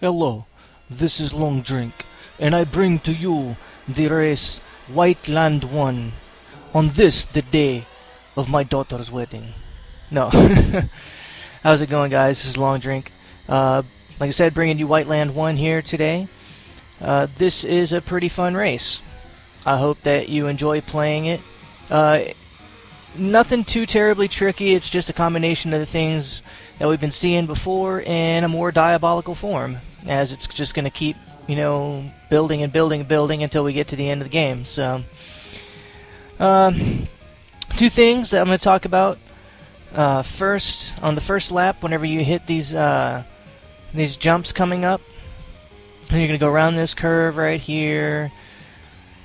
Hello, this is Long Drink, and I bring to you the race White Land 1 on this, the day of my daughter's wedding. No. How's it going, guys? This is Long Drink. Like I said, bringing you White Land 1 here today. This is a pretty fun race. I hope that you enjoy playing it. Nothing too terribly tricky, it's just a combination of the things that we've been seeing before in a more diabolical form, as it's just going to keep, you know, building and building and building until we get to the end of the game. So, two things that I'm going to talk about. First, on the first lap, whenever you hit these jumps coming up, and you're going to go around this curve right here.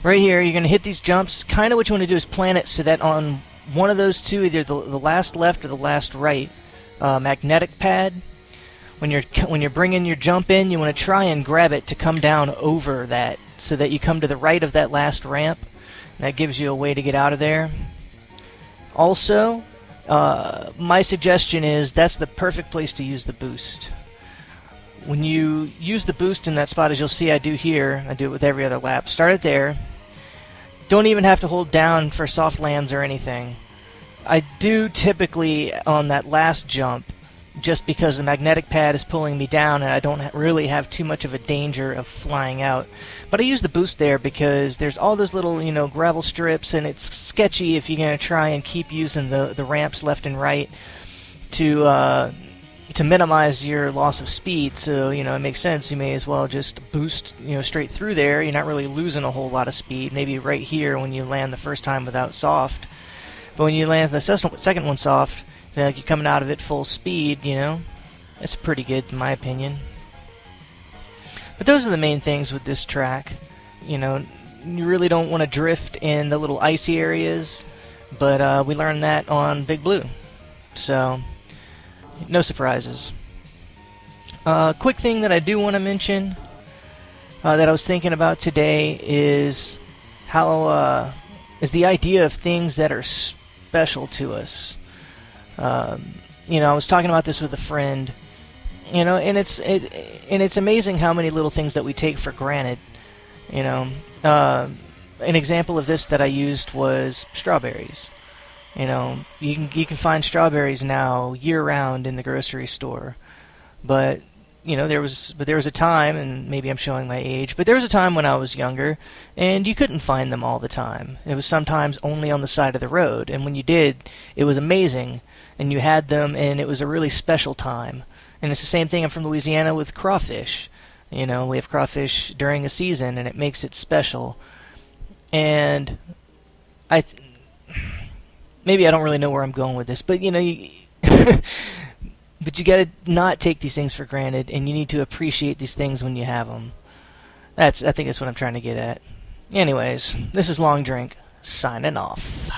Right here, you're going to hit these jumps. Kind of what you want to do is plan it so that on one of those two, either the last left or the last right, magnetic pad, when you're bringing your jump in, you want to try and grab it to come down over that, so that you come to the right of that last ramp. That gives you a way to get out of there. Also, my suggestion is that's the perfect place to use the boost. When you use the boost in that spot, as you'll see I do here, I do it with every other lap. Start it there. Don't even have to hold down for soft lands or anything. I do typically on that last jump, just because the magnetic pad is pulling me down and I don't really have too much of a danger of flying out. But I use the boost there because there's all those little, you know, gravel strips, and it's sketchy if you're going to try and keep using the ramps left and right to minimize your loss of speed. So, you know, it makes sense. You may as well just boost, you know, straight through there. You're not really losing a whole lot of speed. Maybe right here when you land the first time without soft. But when you land the second one soft, like you're coming out of it full speed, you know. That's pretty good in my opinion. But those are the main things with this track. You know, you really don't want to drift in the little icy areas, but we learned that on Big Blue. So, no surprises. Quick thing that I do want to mention that I was thinking about today is how is the idea of things that are special to us. You know, I was talking about this with a friend. You know, and it's amazing how many little things that we take for granted. You know, an example of this that I used was strawberries. You know, you can find strawberries now year-round in the grocery store, but you know there was a time, and maybe I'm showing my age, but there was a time when I was younger, and you couldn't find them all the time. It was sometimes only on the side of the road, and when you did, it was amazing, and you had them, and it was a really special time. And it's the same thing. I'm from Louisiana with crawfish. You know, we have crawfish during a season, and it makes it special. And maybe I don't really know where I'm going with this, but you know, but you gotta not take these things for granted, and you need to appreciate these things when you have them. I think that's what I'm trying to get at. Anyways, this is Long Drink, signing off.